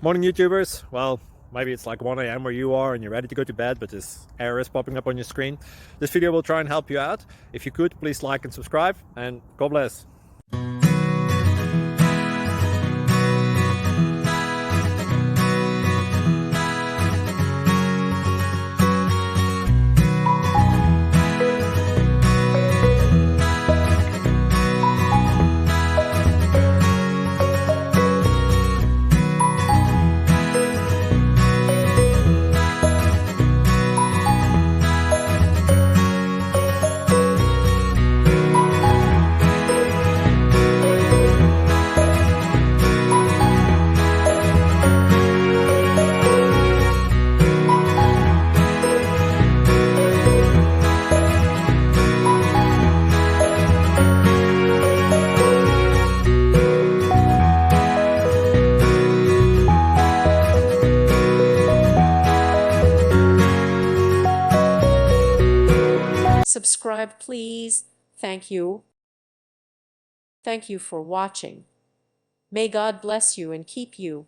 Morning YouTubers. Well, maybe it's like 1 a.m. where you are and you're ready to go to bed, but this error is popping up on your screen. This video will try and help you out. If you could, please like and subscribe, and God bless. Subscribe, please. Thank you. Thank you for watching. May God bless you and keep you.